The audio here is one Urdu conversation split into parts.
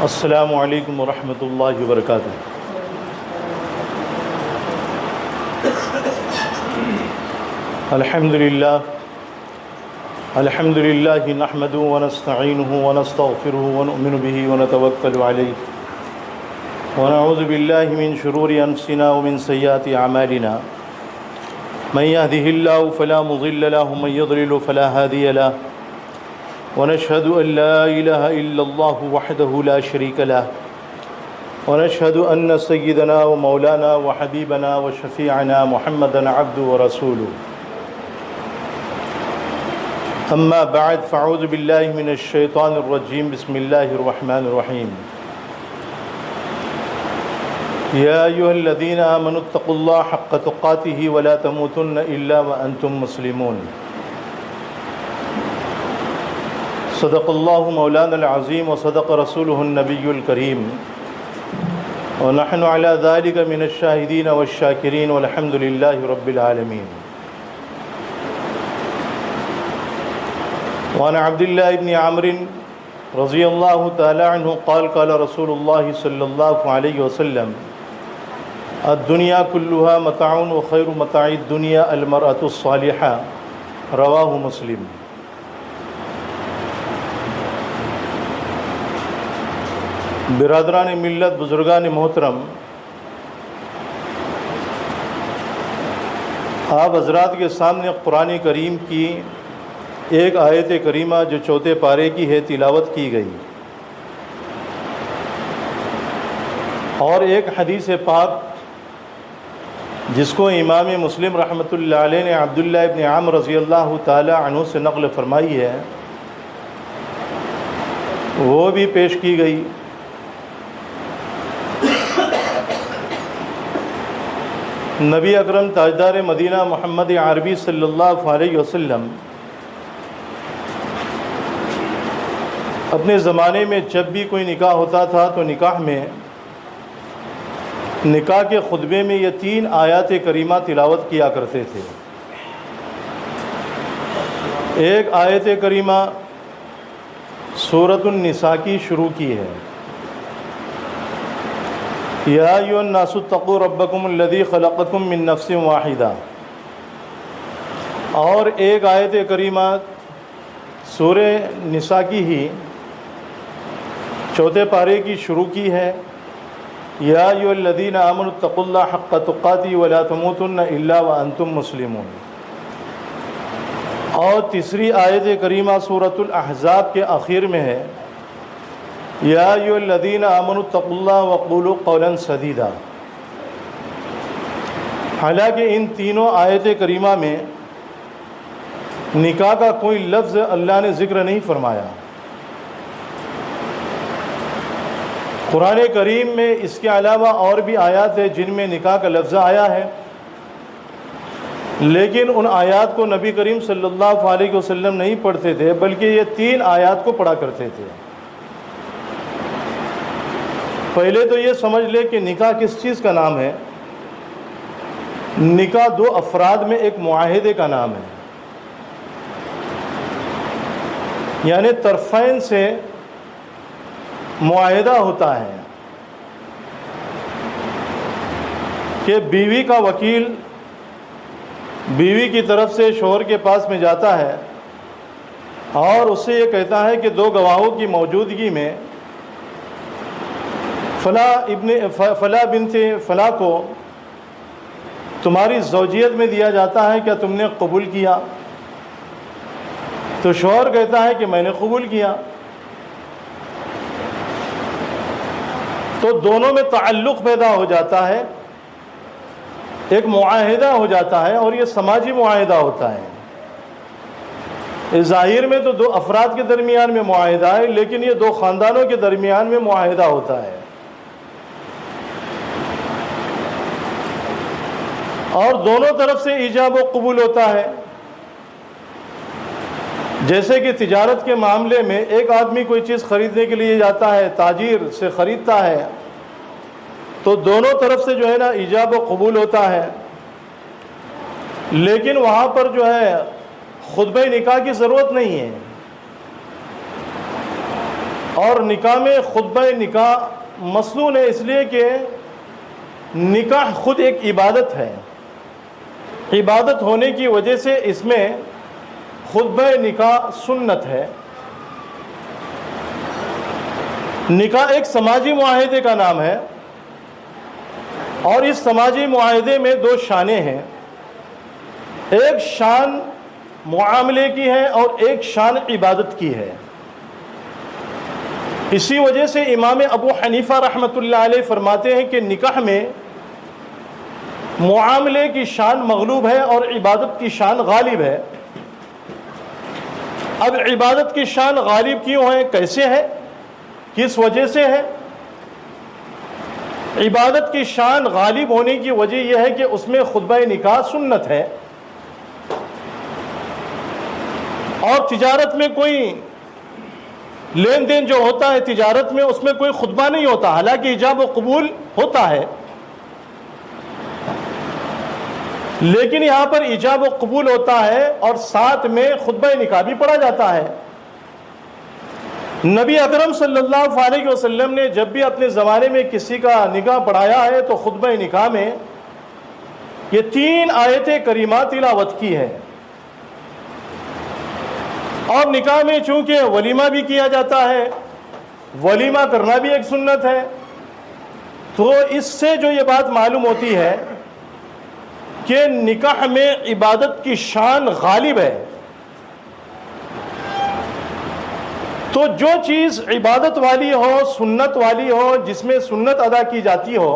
السلام علیکم ورحمۃ اللہ وبرکاتہ۔ الحمد للہ نحمده ونستعینه ونستغفره ونؤمن به ونتوکل علیہ ونعوذ باللہ من شرور انفسنا ومن سیئات اعمالنا من يهده اللہ فلا مضل له ومن يضلل فلا هادی له ونشهد أن لا إله إلا الله وحده لا شريك له ونشهد أن سيدنا ومولانا وحبيبنا وشفيعنا محمدا عبده ورسوله أما بعد فأعوذ بالله من الشيطان الرجيم بسم الله الرحمن الرحيم يا أيها الذين آمنوا اتقوا الله حق تقاته ولا تموتن إلا وأنتم مسلمون صدق اللہ مولانا العظیم وصدق رسولہ النبی الکریم ونحن على ذلك من الشاہدین والشاکرین والحمد للہ رب العالمین۔ وعن عبد اللہ بن عمرو رضی اللہ تعالی عنہ قال قال رسول اللہ صلی اللہ علیہ وسلم الدنیا كلها متاع وخیر متاع الدنیا المرأة الصالحہ رواہ مسلم۔ برادران ملت، بزرگان محترم، آپ حضرات کے سامنے قرآن کریم کی ایک آیت کریمہ جو چوتھے پارے کی ہے تلاوت کی گئی، اور ایک حدیث پاک جس کو امام مسلم رحمۃ اللہ علیہ نے عبداللہ ابن عمرو رضی اللہ تعالی عنہ سے نقل فرمائی ہے، وہ بھی پیش کی گئی۔ نبی اکرم تاجدار مدینہ محمد عربی صلی اللہ علیہ وسلم اپنے زمانے میں جب بھی کوئی نکاح ہوتا تھا تو نکاح کے خطبے میں یہ 3 آیات کریمہ تلاوت کیا کرتے تھے۔ ایک آیت کریمہ سورۃ النساء کی شروع کی ہے، یا ایھا الناس اتقوا ربکم الذی خلقکم من نفس واحدہ، اور ایک آیت کریمہ سورہ نساء کی ہی چوتھے پارے کی شروع کی ہے، یا ایھا الذین آمنوا اتقوا اللہ حق تقاتہ ولا تموتن الا وانتم مسلمون، اور تیسری آیت کریمہ سورۃ الاحزاب کے آخر میں ہے، یا ایھا الذین آمنوا اتقوا اللہ وقولوا قولا سدیدا۔ حالانکہ ان تینوں آیت کریمہ میں نکاح کا کوئی لفظ اللہ نے ذکر نہیں فرمایا۔ قرآن کریم میں اس کے علاوہ اور بھی آیات ہیں جن میں نکاح کا لفظ آیا ہے، لیکن ان آیات کو نبی کریم صلی اللہ علیہ وسلم نہیں پڑھتے تھے، بلکہ یہ 3 آیات کو پڑھا کرتے تھے۔ پہلے تو یہ سمجھ لے کہ نکاح کس چیز کا نام ہے۔ نکاح 2 افراد میں ایک معاہدے کا نام ہے، یعنی طرفین سے معاہدہ ہوتا ہے کہ بیوی کا وکیل بیوی کی طرف سے شوہر کے پاس میں جاتا ہے اور اس سے یہ کہتا ہے کہ 2 گواہوں کی موجودگی میں فلاں بنت فلاں کو تمہاری زوجیت میں دیا جاتا ہے، کیا تم نے قبول کیا؟ تو شوہر کہتا ہے کہ میں نے قبول کیا۔ تو دونوں میں تعلق پیدا ہو جاتا ہے، ایک معاہدہ ہو جاتا ہے، اور یہ سماجی معاہدہ ہوتا ہے۔ ظاہر میں تو 2 افراد کے درمیان میں معاہدہ ہے، لیکن یہ 2 خاندانوں کے درمیان میں معاہدہ ہوتا ہے، اور دونوں طرف سے ایجاب و قبول ہوتا ہے۔ جیسے کہ تجارت کے معاملے میں ایک آدمی کوئی چیز خریدنے کے لیے جاتا ہے، تاجر سے خریدتا ہے، تو دونوں طرف سے جو ہے نا ایجاب و قبول ہوتا ہے، لیکن وہاں پر جو ہے خطبہ نکاح کی ضرورت نہیں ہے۔ اور نکاح میں خطبہ نکاح مسنون ہے، اس لیے کہ نکاح خود ایک عبادت ہے، عبادت ہونے کی وجہ سے اس میں خطبہ نکاح سنت ہے۔ نکاح ایک سماجی معاہدے کا نام ہے، اور اس سماجی معاہدے میں دو شانیں ہیں، ایک شان معاملے کی ہے اور ایک شان عبادت کی ہے۔ اسی وجہ سے امام ابو حنیفہ رحمۃ اللہ علیہ فرماتے ہیں کہ نکاح میں معاملے کی شان مغلوب ہے اور عبادت کی شان غالب ہے۔ اب عبادت کی شان غالب کیوں ہے، کیسے ہے، کس وجہ سے ہے؟ عبادت کی شان غالب ہونے کی وجہ یہ ہے کہ اس میں خطبہ نکاح سنت ہے، اور تجارت میں کوئی لین دین جو ہوتا ہے تجارت میں، اس میں کوئی خطبہ نہیں ہوتا، حالانکہ ایجاب و قبول ہوتا ہے، لیکن یہاں پر ایجاب و قبول ہوتا ہے اور ساتھ میں خطبہ نکاح بھی پڑھا جاتا ہے۔ نبی اکرم صلی اللہ علیہ وسلم نے جب بھی اپنے زمانے میں کسی کا نکاح پڑھایا ہے تو خطبہ نکاح میں یہ 3 آیتیں کریمات تلاوت کی ہے۔ اور نکاح میں چونکہ ولیمہ بھی کیا جاتا ہے، ولیمہ کرنا بھی ایک سنت ہے، تو اس سے جو یہ بات معلوم ہوتی ہے کہ نکاح میں عبادت کی شان غالب ہے۔ تو جو چیز عبادت والی ہو، سنت والی ہو، جس میں سنت ادا کی جاتی ہو،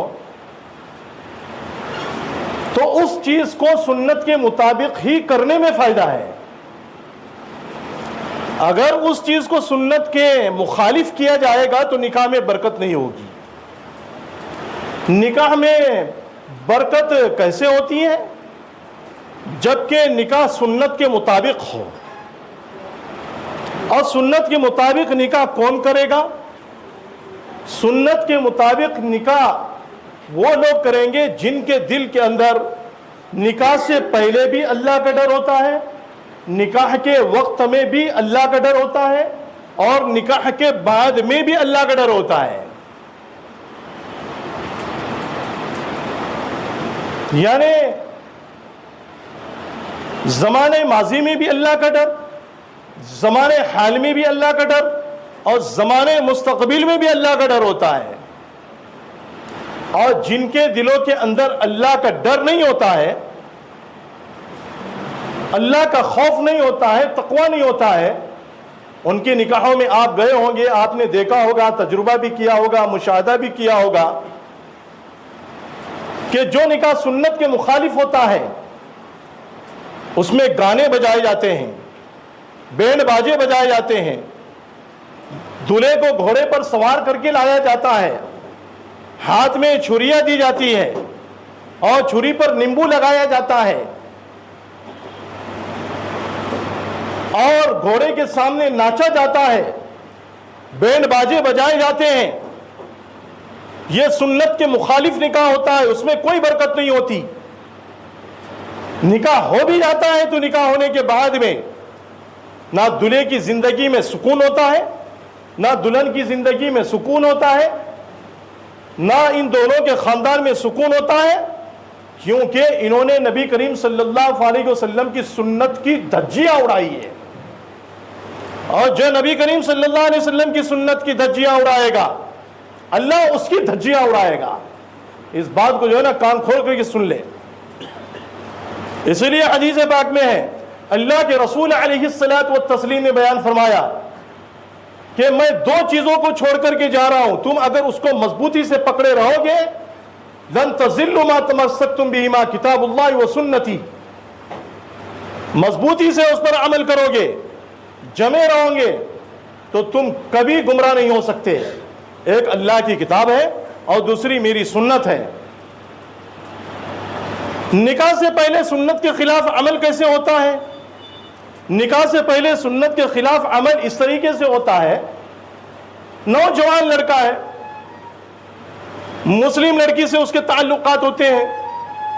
تو اس چیز کو سنت کے مطابق ہی کرنے میں فائدہ ہے۔ اگر اس چیز کو سنت کے مخالف کیا جائے گا تو نکاح میں برکت نہیں ہوگی۔ نکاح میں برکت کیسے ہوتی ہے؟ جبکہ نکاح سنت کے مطابق ہو، اور سنت کے مطابق نکاح کون کرے گا؟ سنت کے مطابق نکاح وہ لوگ کریں گے جن کے دل کے اندر نکاح سے پہلے بھی اللہ کا ڈر ہوتا ہے، نکاح کے وقت میں بھی اللہ کا ڈر ہوتا ہے، اور نکاح کے بعد میں بھی اللہ کا ڈر ہوتا ہے۔ یعنی زمانے ماضی میں بھی اللہ کا ڈر، زمانے حال میں بھی اللہ کا ڈر، اور زمانے مستقبل میں بھی اللہ کا ڈر ہوتا ہے۔ اور جن کے دلوں کے اندر اللہ کا ڈر نہیں ہوتا ہے، اللہ کا خوف نہیں ہوتا ہے، تقویٰ نہیں ہوتا ہے، ان کے نکاحوں میں آپ گئے ہوں گے، آپ نے دیکھا ہوگا، تجربہ بھی کیا ہوگا، مشاہدہ بھی کیا ہوگا کہ جو نکاح سنت کے مخالف ہوتا ہے اس میں گانے بجائے جاتے ہیں، بینڈ باجے بجائے جاتے ہیں، دولہے کو گھوڑے پر سوار کر کے لایا جاتا ہے، ہاتھ میں چھریاں دی جاتی ہے اور چھری پر نیمبو لگایا جاتا ہے، اور گھوڑے کے سامنے ناچا جاتا ہے، بینڈ باجے بجائے جاتے ہیں۔ یہ سنت کے مخالف نکاح ہوتا ہے، اس میں کوئی برکت نہیں ہوتی۔ نکاح ہو بھی جاتا ہے تو نکاح ہونے کے بعد میں نہ دلہے کی زندگی میں سکون ہوتا ہے، نہ دلہن کی زندگی میں سکون ہوتا ہے، نہ ان دونوں کے خاندان میں سکون ہوتا ہے، کیونکہ انہوں نے نبی کریم صلی اللہ علیہ وسلم کی سنت کی دھجیاں اڑائی ہے۔ اور جو نبی کریم صلی اللہ علیہ وسلم کی سنت کی دھجیاں اڑائے گا، اللہ اس کی دھجیاں اڑائے گا۔ اس بات کو جو ہے نا کان کھول کر کے سن لے۔ اسی لیے حدیث پاک میں ہے، اللہ کے رسول علیہ الصلوۃ والتسلیم نے بیان فرمایا کہ میں 2 چیزوں کو چھوڑ کر کے جا رہا ہوں، تم اگر اس کو مضبوطی سے پکڑے رہو گے، لن تضلوا ما تمسکتم بہما کتاب اللہ و سنتی، مضبوطی سے اس پر عمل کرو گے، جمے رہو گے، تو تم کبھی گمراہ نہیں ہو سکتے۔ ایک اللہ کی کتاب ہے اور دوسری میری سنت ہے۔ نکاح سے پہلے سنت کے خلاف عمل کیسے ہوتا ہے؟ نکاح سے پہلے سنت کے خلاف عمل اس طریقے سے ہوتا ہے، نوجوان لڑکا ہے، مسلم لڑکی سے اس کے تعلقات ہوتے ہیں،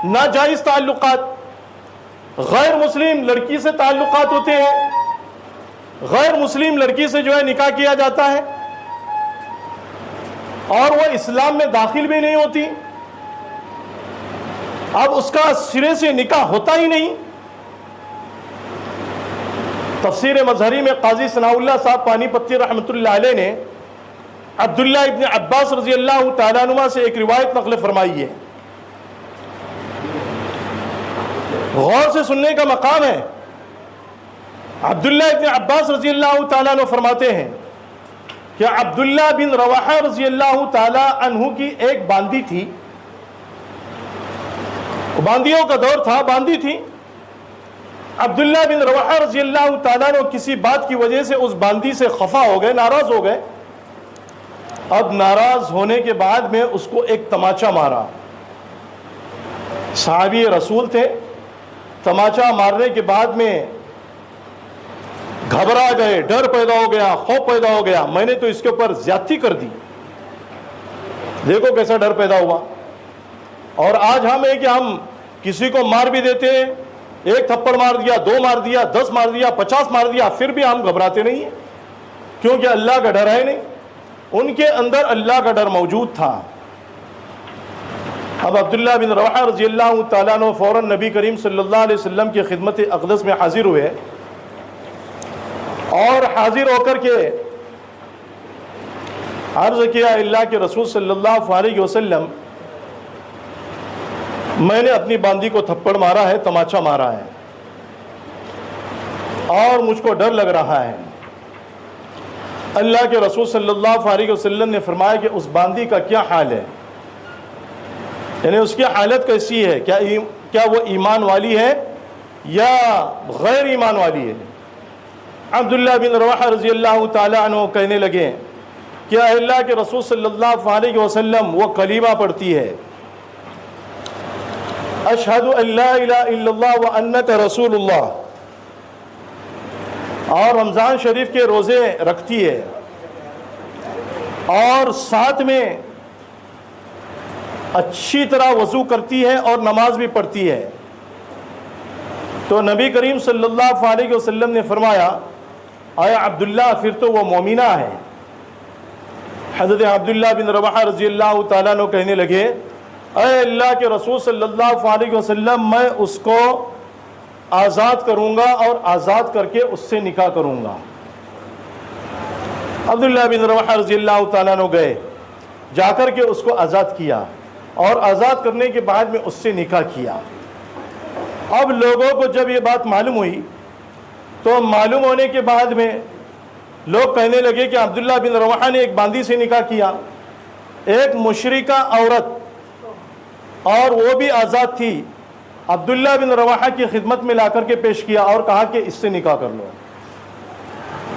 ناجائز تعلقات، غیر مسلم لڑکی سے تعلقات ہوتے ہیں، غیر مسلم لڑکی سے جو ہے نکاح کیا جاتا ہے، اور وہ اسلام میں داخل بھی نہیں ہوتی، اب اس کا سرے سے نکاح ہوتا ہی نہیں۔ تفسیر مظہری میں قاضی ثناء اللہ صاحب پانی پتی رحمۃ اللہ علیہ نے عبداللہ ابن عباس رضی اللہ تعالیٰ عنہ سے ایک روایت نقل فرمائی ہے، غور سے سننے کا مقام ہے۔ عبداللہ ابن عباس رضی اللہ تعالیٰ عنہ فرماتے ہیں کہ عبداللہ بن رواحہ رضی اللہ تعالیٰ عنہ کی ایک باندی تھی، باندیوں کا دور تھا، باندی تھی۔ عبداللہ بن رواحہ رضی اللہ تعالیٰ عنہ کسی بات کی وجہ سے اس باندی سے خفا ہو گئے، ناراض ہو گئے۔ اب ناراض ہونے کے بعد میں اس کو ایک تماچا مارا۔ صحابی رسول تھے، تماچا مارنے کے بعد میں گھبرا گئے، ڈر پیدا ہو گیا، خوف پیدا ہو گیا، میں نے تو اس کے اوپر زیادتی کر دی۔ دیکھو کیسا ڈر پیدا ہوا۔ اور آج ہم ہے کہ ہم کسی کو مار بھی دیتے ہیں، ایک تھپڑ مار دیا، 2 مار دیا، 10 مار دیا، 50 مار دیا، پھر بھی ہم گھبراتے نہیں ہیں، کیونکہ اللہ کا ڈر ہے نہیں۔ ان کے اندر اللہ کا ڈر موجود تھا۔ اب عبداللہ بن رواحہ رضی اللہ تعالیٰ عنہ فوراً نبی کریم صلی اللہ علیہ وسلم کی خدمت اقدس میں حاضر ہوئے، اور حاضر ہو کر کے عرض کیا، اللہ کے رسول صلی اللہ علیہ وسلم، میں نے اپنی باندی کو تھپڑ مارا ہے، تماچا مارا ہے، اور مجھ کو ڈر لگ رہا ہے۔ اللہ کے رسول صلی اللہ علیہ وسلم نے فرمایا کہ اس باندی کا کیا حال ہے، یعنی اس کی حالت کیسی ہے، کیا وہ ایمان والی ہے یا غیر ایمان والی ہے؟ عبداللہ بن رواحہ رضی اللہ تعالیٰ عنہ کہنے لگے کہ اے اللہ کے رسول صلی اللہ علیہ وسلم، وہ کلمہ پڑھتی ہے، اشہد ان لا الہ الا اللہ وانک رسول اللہ، اور رمضان شریف کے روزے رکھتی ہے، اور ساتھ میں اچھی طرح وضو کرتی ہے اور نماز بھی پڑھتی ہے۔ تو نبی کریم صلی اللہ علیہ وسلم نے فرمایا، اے عبداللہ، پھر تو وہ مومنہ ہے۔ حضرت عبداللہ بن رواحہ رضی اللہ تعالیٰ عنہ کہنے لگے، اے اللہ کے رسول صلی اللہ علیہ وسلم، میں اس کو آزاد کروں گا اور آزاد کر کے اس سے نکاح کروں گا۔ عبداللہ بن رواحہ رضی اللہ تعالیٰ عنہ گئے، جا کر کے اس کو آزاد کیا، اور آزاد کرنے کے بعد میں اس سے نکاح کیا۔ اب لوگوں کو جب یہ بات معلوم ہوئی، تو معلوم ہونے کے بعد میں لوگ کہنے لگے کہ عبداللہ بن رواحہ نے ایک باندی سے نکاح کیا، ایک مشرکہ عورت، اور وہ بھی آزاد تھی، عبداللہ بن رواحہ کی خدمت میں لا کر کے پیش کیا اور کہا کہ اس سے نکاح کر لو۔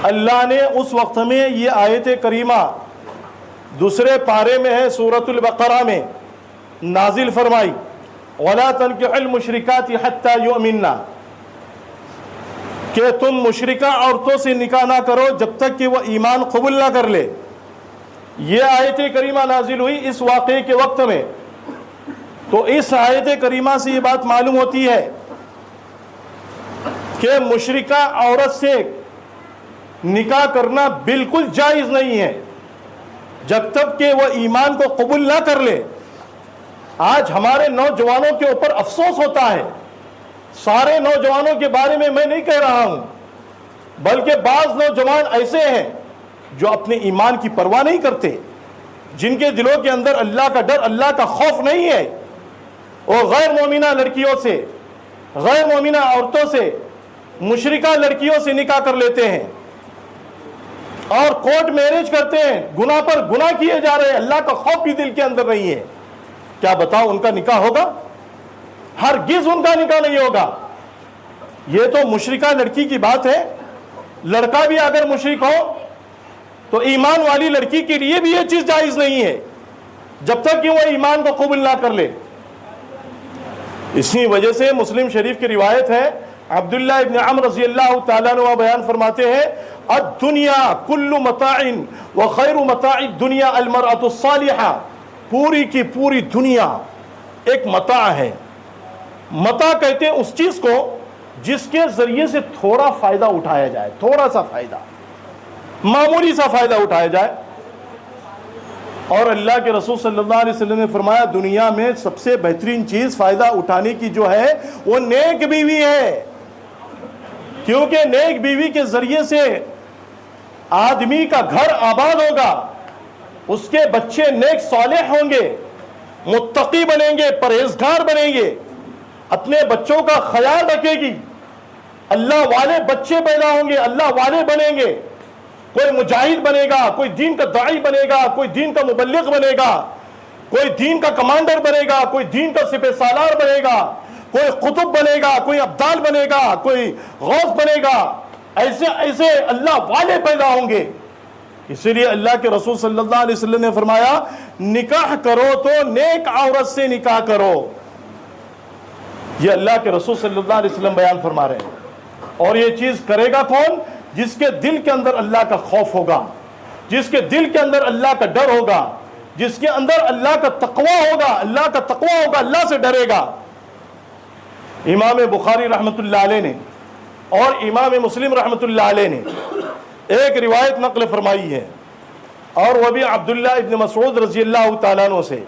اللہ نے اس وقت میں یہ آیت کریمہ دوسرے پارے میں ہے، سورۃ البقرہ میں نازل فرمائی، وَلَا تَنْكِحُوا الْمُشْرِكَاتِ حَتَّى يُؤْمِنَّ، کہ تم مشرکہ عورتوں سے نکاح نہ کرو جب تک کہ وہ ایمان قبول نہ کر لے۔ یہ آیت کریمہ نازل ہوئی اس واقعے کے وقت میں۔ تو اس آیت کریمہ سے یہ بات معلوم ہوتی ہے کہ مشرکہ عورت سے نکاح کرنا بالکل جائز نہیں ہے جب تک کہ وہ ایمان کو قبول نہ کر لے۔ آج ہمارے نوجوانوں کے اوپر افسوس ہوتا ہے، سارے نوجوانوں کے بارے میں نہیں کہہ رہا ہوں، بلکہ بعض نوجوان ایسے ہیں جو اپنے ایمان کی پرواہ نہیں کرتے، جن کے دلوں کے اندر اللہ کا ڈر، اللہ کا خوف نہیں ہے، وہ غیر مومنہ لڑکیوں سے، غیر مومنہ عورتوں سے، مشرکہ لڑکیوں سے نکاح کر لیتے ہیں اور کورٹ میرج کرتے ہیں، گناہ پر گناہ کیے جا رہے ہیں، اللہ کا خوف بھی دل کے اندر نہیں ہے۔ کیا بتاؤ ان کا نکاح ہوگا؟ ہرگز ان کا نکاح نہیں ہوگا۔ یہ تو مشرکہ لڑکی کی بات ہے، لڑکا بھی اگر مشرک ہو تو ایمان والی لڑکی کے لیے بھی یہ چیز جائز نہیں ہے جب تک کہ وہ ایمان کو قبول نہ کر لے۔ اسی وجہ سے مسلم شریف کی روایت ہے، عبداللہ ابن عمرو رضی اللہ تعالیٰ عنہ بیان فرماتے ہیں، الدنیا کل متاع وخیر متاع الدنیا المرأة الصالحہ، پوری کی پوری دنیا ایک متاع ہے۔ متاع کہتے ہیں اس چیز کو جس کے ذریعے سے تھوڑا فائدہ اٹھایا جائے، تھوڑا سا فائدہ، معمولی سا فائدہ اٹھایا جائے، اور اللہ کے رسول صلی اللہ علیہ وسلم نے فرمایا دنیا میں سب سے بہترین چیز فائدہ اٹھانے کی جو ہے وہ نیک بیوی ہے، کیونکہ نیک بیوی کے ذریعے سے آدمی کا گھر آباد ہوگا، اس کے بچے نیک صالح ہوں گے، متقی بنیں گے، پرہیزگار بنیں گے، اپنے بچوں کا خیال رکھے گی، اللہ والے بچے پیدا ہوں گے، اللہ والے بنیں گے، کوئی مجاہد بنے گا، کوئی دین کا داعی بنے گا، کوئی دین کا مبلغ بنے گا، کوئی دین کا کمانڈر بنے گا، کوئی دین کا سپہ سالار بنے گا، کوئی قطب بنے گا، کوئی ابدال بنے گا، کوئی غوث بنے گا، ایسے ایسے اللہ والے پیدا ہوں گے۔ اسی لیے اللہ کے رسول صلی اللہ علیہ وسلم نے فرمایا نکاح کرو تو نیک عورت سے نکاح کرو۔ یہ اللہ کے رسول صلی اللہ علیہ وسلم بیان فرما رہے ہیں، اور یہ چیز کرے گا کون؟ جس کے دل کے اندر اللہ کا خوف ہوگا، جس کے دل کے اندر اللہ کا ڈر ہوگا، جس کے اندر اللہ کا تقوی ہوگا، اللہ کا تقوی ہوگا، اللہ سے ڈرے گا۔ امام بخاری رحمۃ اللہ علیہ نے اور امام مسلم رحمۃ اللہ علیہ نے ایک روایت نقل فرمائی ہے، اور وہ بھی عبداللہ ابن مسعود رضی اللہ تعالیٰ عنہ سے۔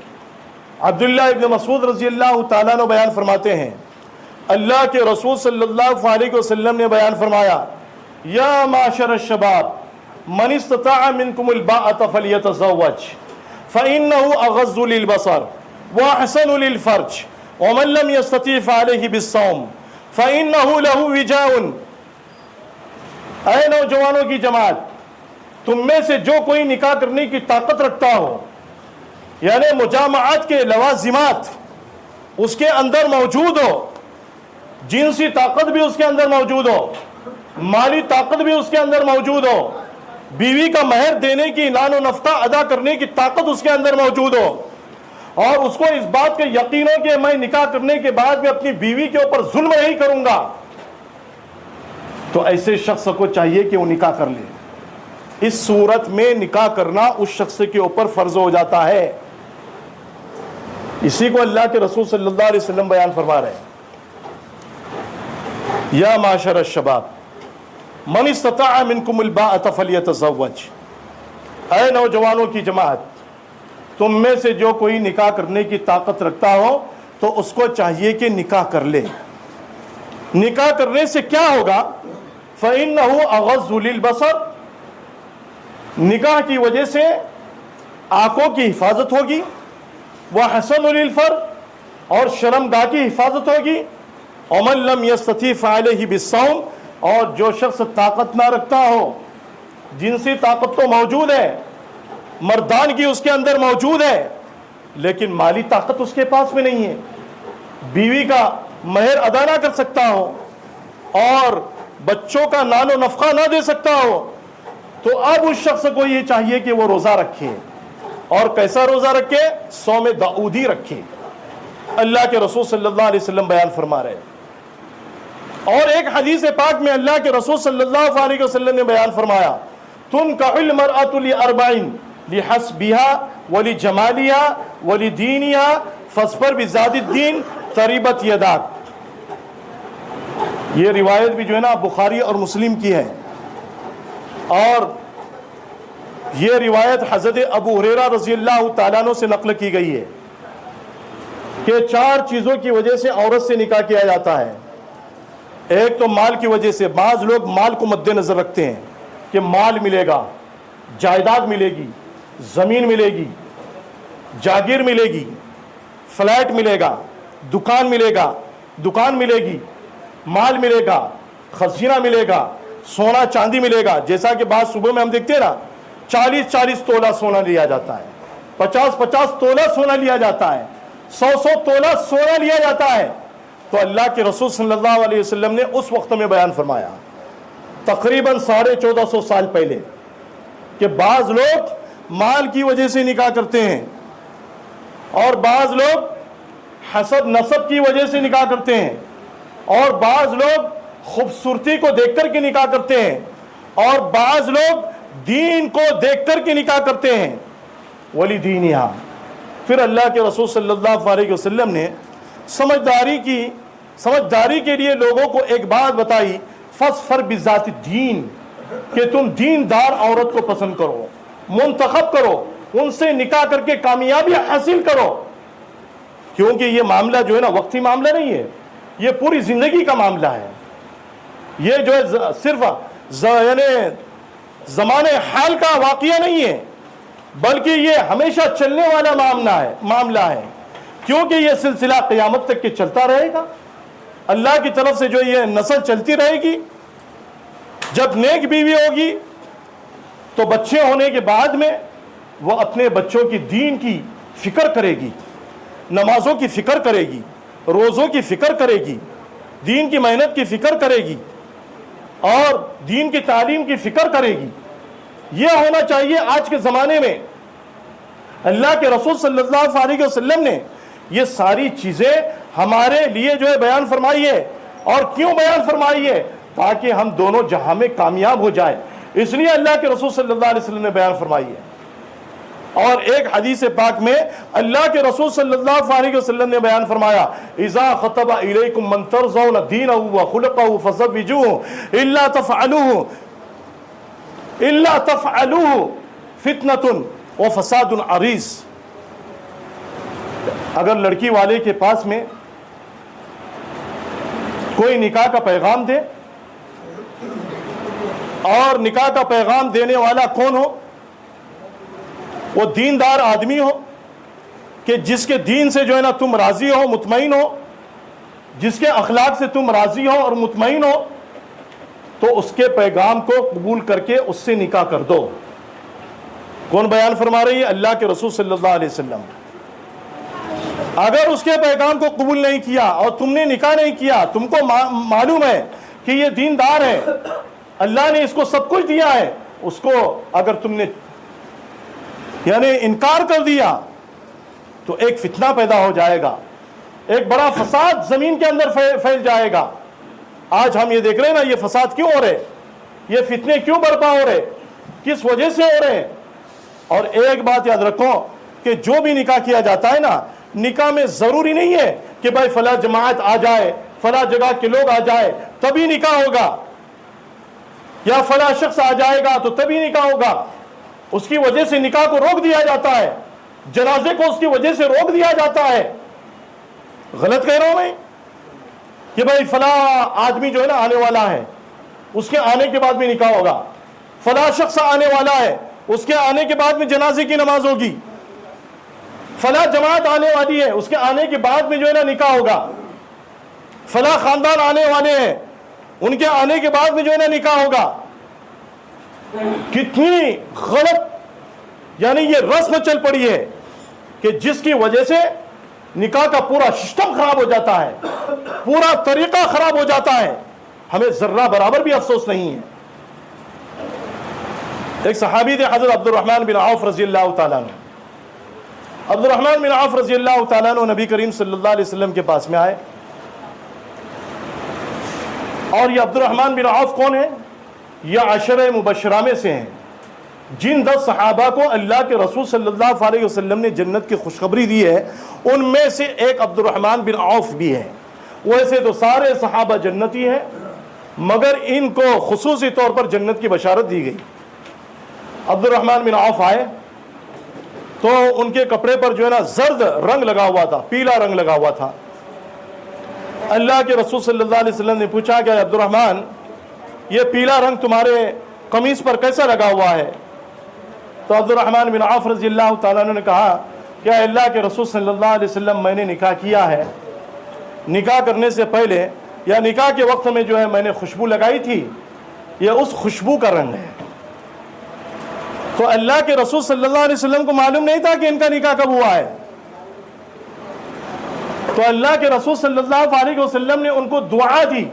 عبداللہ ابن مسعود رضی اللہ تعالیٰ عنہ بیان فرماتے ہیں اللہ کے رسول صلی اللہ علیہ وسلم نے بیان فرمایا یا معاشر الشباب من استطاع منکم الباءة فلیتزوج فإنه اغض للبصر واحسن للفرج ومن لم يستطع فعليه بالصوم فإنه له وجاء۔ اے نوجوانوں کی جماعت، تم میں سے جو کوئی نکاح کرنے کی طاقت رکھتا ہو، یعنی مجامعات کے لوازمات اس کے اندر موجود ہو، جنسی طاقت بھی اس کے اندر موجود ہو، مالی طاقت بھی اس کے اندر موجود ہو، بیوی کا مہر دینے کی نان و نفقہ ادا کرنے کی طاقت اس کے اندر موجود ہو، اور اس کو اس بات کا یقین ہو کہ میں نکاح کرنے کے بعد میں اپنی بیوی کے اوپر ظلم نہیں کروں گا، تو ایسے شخص کو چاہیے کہ وہ نکاح کر لے۔ اس صورت میں نکاح کرنا اس شخص کے اوپر فرض ہو جاتا ہے۔ اسی کو اللہ کے رسول صلی اللہ علیہ وسلم بیان فرما رہے ہیں یا معاشر الشباب من استطاع منکم الباءة فلیتزوج۔ اے نوجوانوں کی جماعت، تم میں سے جو کوئی نکاح کرنے کی طاقت رکھتا ہو تو اس کو چاہیے کہ نکاح کر لے۔ نکاح کرنے سے کیا ہوگا؟ فإنه اغض للبصر، نکاح کی وجہ سے آنکھوں کی حفاظت ہوگی، وحسن للفرج، اور شرمگاہ کی حفاظت ہوگی، ومن لم يستطع فعليه بالصوم، اور جو شخص طاقت نہ رکھتا ہو، جنسی طاقت تو موجود ہے، مردان کی اس کے اندر موجود ہے، لیکن مالی طاقت اس کے پاس میں نہیں ہے، بیوی کا مہر ادا نہ کر سکتا ہو، اور بچوں کا نان و نفقہ نہ دے سکتا ہو، تو اب اس شخص کو یہ چاہیے کہ وہ روزہ رکھے، اور کیسا روزہ رکھے؟ صوم داؤدی رکھے۔ اللہ کے رسول صلی اللہ علیہ وسلم بیان فرما رہے ہیں، اور ایک حدیث پاک میں اللہ کے رسول صلی اللہ علیہ وسلم نے بیان فرمایا تنکح المرأة لأربعین لحسبها ولجمالها ولدینها فاظفر بذات الدین تربت یداک۔ یہ روایت بھی جو ہے نا بخاری اور مسلم کی ہے، اور یہ روایت حضرت ابو ہریرہ رضی اللہ تعالیٰ عنہ سے نقل کی گئی ہے کہ 4 چیزوں کی وجہ سے عورت سے نکاح کیا جاتا ہے۔ ایک تو مال کی وجہ سے، بعض لوگ مال کو مد نظر رکھتے ہیں کہ مال ملے گا، جائیداد ملے گی، زمین ملے گی، جاگیر ملے گی، فلیٹ ملے گا، دکان ملے گا، دکان ملے گی، مال ملے گا، خزینہ ملے گا، سونا چاندی ملے گا۔ جیسا کہ بعض صوبوں میں ہم دیکھتے ہیں نا 40 تولہ سونا لیا جاتا ہے، 50 تولہ سونا لیا جاتا ہے، 100 تولہ سونا لیا جاتا ہے۔ تو اللہ کے رسول صلی اللہ علیہ وسلم نے اس وقت میں بیان فرمایا تقریباً 1450 سال پہلے کہ بعض لوگ مال کی وجہ سے نکاح کرتے ہیں، اور بعض لوگ حسب نسب کی وجہ سے نکاح کرتے ہیں، اور بعض لوگ خوبصورتی کو دیکھ کر کے نکاح کرتے ہیں، اور بعض لوگ دین کو دیکھ کر کے نکاح کرتے ہیں۔ ولی دینہا، پھر اللہ کے رسول صلی اللہ علیہ وسلم نے سمجھداری کے لیے لوگوں کو ایک بات بتائی، فاظفر بذات الدین، کہ تم دیندار عورت کو پسند کرو، منتخب کرو، ان سے نکاح کر کے کامیابی حاصل کرو، کیونکہ یہ معاملہ جو ہے نا وقتی معاملہ نہیں ہے، یہ پوری زندگی کا معاملہ ہے، یہ جو ہے صرف یعنی زمانے حال کا واقعہ نہیں ہے، بلکہ یہ ہمیشہ چلنے والا معاملہ ہے، کیونکہ یہ سلسلہ قیامت تک کے چلتا رہے گا، اللہ کی طرف سے جو یہ نسل چلتی رہے گی۔ جب نیک بیوی ہوگی تو بچے ہونے کے بعد میں وہ اپنے بچوں کی دین کی فکر کرے گی، نمازوں کی فکر کرے گی، روزوں کی فکر کرے گی، دین کی محنت کی فکر کرے گی اور دین کی تعلیم کی فکر کرے گی۔ یہ ہونا چاہیے آج کے زمانے میں۔ اللہ کے رسول صلی اللہ علیہ وسلم نے یہ ساری چیزیں ہمارے لیے جو ہے بیان فرمائی ہے، اور کیوں بیان فرمائی ہے؟ تاکہ ہم دونوں جہاں میں کامیاب ہو جائیں، اس لیے اللہ کے رسول صلی اللہ علیہ وسلم نے بیان فرمائی ہے۔ اور ایک حدیث پاک میں اللہ کے رسول صلی اللہ علیہ وسلم نے بیان فرمایا، اذا خطب الیکم من ترضون دینہ وخلقہ فزوجوہ الا تفعلوہ فتنۃ وفساد عریض۔ اگر لڑکی والے کے پاس میں کوئی نکاح کا پیغام دے، اور نکاح کا پیغام دینے والا کون ہو؟ وہ دیندار آدمی ہو، کہ جس کے دین سے جو ہے نا تم راضی ہو، مطمئن ہو، جس کے اخلاق سے تم راضی ہو اور مطمئن ہو، تو اس کے پیغام کو قبول کر کے اس سے نکاح کر دو۔ کون بیان فرما رہی ہے؟ اللہ کے رسول صلی اللہ علیہ وسلم۔ اگر اس کے پیغام کو قبول نہیں کیا اور تم نے نکاح نہیں کیا، تم کو معلوم ہے کہ یہ دیندار ہے، اللہ نے اس کو سب کچھ دیا ہے، اس کو اگر تم نے یعنی انکار کر دیا تو ایک فتنہ پیدا ہو جائے گا، ایک بڑا فساد زمین کے اندر پھیل جائے گا۔ آج ہم یہ دیکھ رہے ہیں نا، یہ فساد کیوں ہو رہے، یہ فتنے کیوں برپا ہو رہے، کس وجہ سے ہو رہے ہیں؟ اور ایک بات یاد رکھو کہ جو بھی نکاح کیا جاتا ہے نا، نکاح میں ضروری نہیں ہے کہ بھائی فلاں جماعت آ جائے، فلاں جگہ کے لوگ آ جائے تبھی نکاح ہوگا، یا فلاں شخص آ جائے گا تو تبھی نکاح ہوگا۔ اس کی وجہ سے نکاح کو روک دیا جاتا ہے، جنازے کو اس کی وجہ سے روک دیا جاتا ہے۔ غلط کہہ رہا ہوں میں کہ بھائی فلاں آدمی جو ہے نا آنے والا ہے، اس کے آنے کے بعد میں نکاح ہوگا، فلاں شخص آنے والا ہے، اس کے آنے کے بعد میں جنازے کی نماز ہوگی، فلاں جماعت آنے والی ہے، اس کے آنے کے بعد میں جو ہے نا نکاح ہوگا، فلاں خاندان آنے والے ہیں، ان کے آنے کے بعد میں جو ہے نا نکاح ہوگا۔ کتنی غلط یعنی یہ رسم چل پڑی ہے کہ جس کی وجہ سے نکاح کا پورا سسٹم خراب ہو جاتا ہے، پورا طریقہ خراب ہو جاتا ہے، ہمیں ذرہ برابر بھی افسوس نہیں ہے۔ ایک صحابی تھے حضرت عبد الرحمن بن عوف رضی اللہ تعالیٰ عنہ۔ عبد الرحمن بن عوف رضی اللہ تعالیٰ عنہ نبی کریم صلی اللہ علیہ وسلم کے پاس میں آئے، اور یہ عبد الرحمن بن عوف کون ہے؟ یہ عشرہ مبشرہ میں سے ہیں، جن 10 صحابہ کو اللہ کے رسول صلی اللہ علیہ وسلم نے جنت کی خوشخبری دی ہے، ان میں سے ایک عبد الرحمن بن عوف بھی ہے۔ ویسے تو سارے صحابہ جنتی ہیں، مگر ان کو خصوصی طور پر جنت کی بشارت دی گئی۔ عبد الرحمن بن عوف آئے تو ان کے کپڑے پر جو ہے نا زرد رنگ لگا ہوا تھا، پیلا رنگ لگا ہوا تھا۔ اللہ کے رسول صلی اللہ علیہ وسلم نے پوچھا کہ عبد الرحمن، یہ پیلا رنگ تمہارے قمیص پر کیسا لگا ہوا ہے؟ تو عبد الرحمن بن عوف رضی اللہ تعالیٰ عنہ نے کہا کہ اللہ کے رسول صلی اللہ علیہ وسلم، میں نے نکاح کیا ہے، نکاح کرنے سے پہلے یا نکاح کے وقت میں جو ہے میں نے خوشبو لگائی تھی، یہ اس خوشبو کا رنگ ہے۔ تو اللہ کے رسول صلی اللہ علیہ وسلم کو معلوم نہیں تھا کہ ان کا نکاح کب ہوا ہے، تو اللہ کے رسول صلی اللہ علیہ وسلم نے ان کو دعا دی،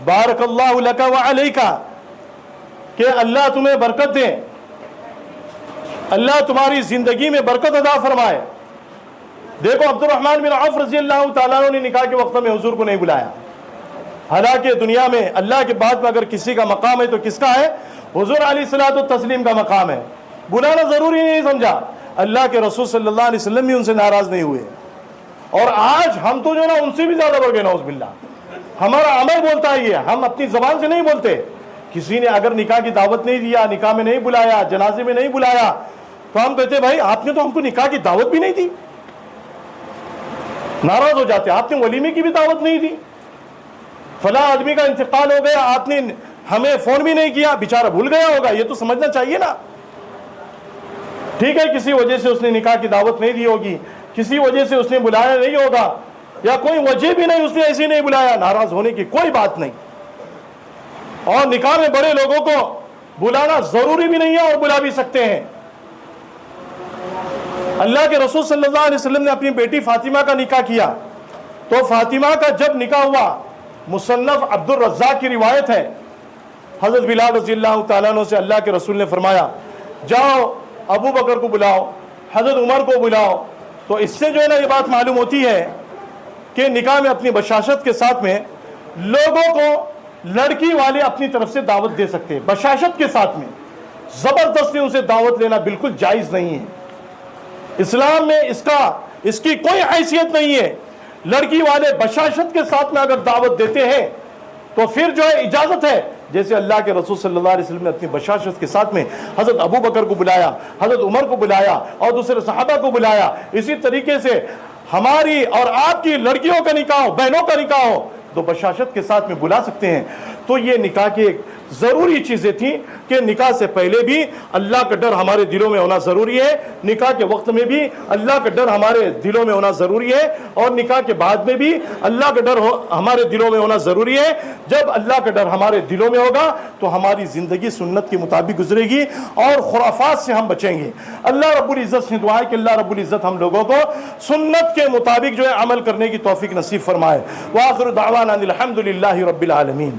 بارک اللہ لک و علیک، کہ اللہ تمہیں برکت دے، اللہ تمہاری زندگی میں برکت عطا فرمائے۔ دیکھو عبد الرحمن بن عوف رضی اللہ تعالیٰ عنہ نے نکاح کے وقت میں حضور کو نہیں بلایا، حالانکہ دنیا میں اللہ کے بعد میں اگر کسی کا مقام ہے تو کس کا ہے؟ حضور علیہ الصلوۃ والتسلیم کا مقام ہے، بلانا ضروری نہیں سمجھا۔ اللہ کے رسول صلی اللہ علیہ وسلم بھی ان سے ناراض نہیں ہوئے، اور آج ہم تو جو ہے نا ان سے بھی زیادہ بڑھ گئے، نعوذ باللہ۔ ہمارا عمل بولتا ہے یہ، ہم اپنی زبان سے نہیں بولتے۔ کسی نے اگر نکاح کی دعوت نہیں دیا، نکاح میں نہیں بلایا، جنازے میں نہیں بلایا، تو ہم کہتے بھائی آپ نے تو ہم کو نکاح کی دعوت بھی نہیں دی. ناراض ہو جاتے, آپ نے ولیمے کی بھی دعوت نہیں دی, فلاں آدمی کا انتقال ہو گیا, آپ نے ہمیں فون بھی نہیں کیا, بیچارہ بھول گیا ہوگا, یہ تو سمجھنا چاہیے نا. ٹھیک ہے کسی وجہ سے اس نے نکاح کی دعوت نہیں دی ہوگی, کسی وجہ سے اس نے بلایا نہیں ہوگا, یا کوئی وجہ بھی نہیں, اس نے ایسے نہیں بلایا, ناراض ہونے کی کوئی بات نہیں. اور نکاح میں بڑے لوگوں کو بلانا ضروری بھی نہیں ہے اور بلا بھی سکتے ہیں. اللہ کے رسول صلی اللہ علیہ وسلم نے اپنی بیٹی فاطمہ کا نکاح کیا, تو فاطمہ کا جب نکاح ہوا, مصنف عبد الرزاق کی روایت ہے, حضرت بلال رضی اللہ تعالیٰ عنہ سے اللہ کے رسول نے فرمایا جاؤ ابو بکر کو بلاؤ, حضرت عمر کو بلاؤ. تو اس سے جو ہے نا یہ بات معلوم ہوتی ہے کہ نکاح میں اپنی بشاشت کے ساتھ میں لوگوں کو لڑکی والے اپنی طرف سے دعوت دے سکتے ہیں, بشاشت کے ساتھ میں, زبردستی ان سے دعوت لینا بالکل جائز نہیں ہے. اسلام میں اس کی کوئی حیثیت نہیں ہے. لڑکی والے بشاشت کے ساتھ میں اگر دعوت دیتے ہیں تو پھر جو ہے اجازت ہے, جیسے اللہ کے رسول صلی اللہ علیہ وسلم نے اپنی بشاشت کے ساتھ میں حضرت ابو بکر کو بلایا, حضرت عمر کو بلایا اور دوسرے صحابہ کو بلایا, اسی طریقے سے ہماری اور آپ کی لڑکیوں کا نکاح ہو, بہنوں کا نکاح ہو, تو بشاشت کے ساتھ میں بلا سکتے ہیں. تو یہ نکاح کی ایک ضروری چیزیں تھیں کہ نکاح سے پہلے بھی اللہ کا ڈر ہمارے دلوں میں ہونا ضروری ہے, نکاح کے وقت میں بھی اللہ کا ڈر ہمارے دلوں میں ہونا ضروری ہے, اور نکاح کے بعد میں بھی اللہ کا ڈر ہمارے دلوں میں ہونا ضروری ہے. جب اللہ کا ڈر ہمارے دلوں میں ہوگا تو ہماری زندگی سنت کے مطابق گزرے گی اور خرافات سے ہم بچیں گے. اللہ رب العزت سے دعا ہے کہ اللہ رب العزت ہم لوگوں کو سنت کے مطابق جو ہے عمل کرنے کی توفیق نصیب فرمائے. وآخر دعوانا الحمد للہ رب العالمین.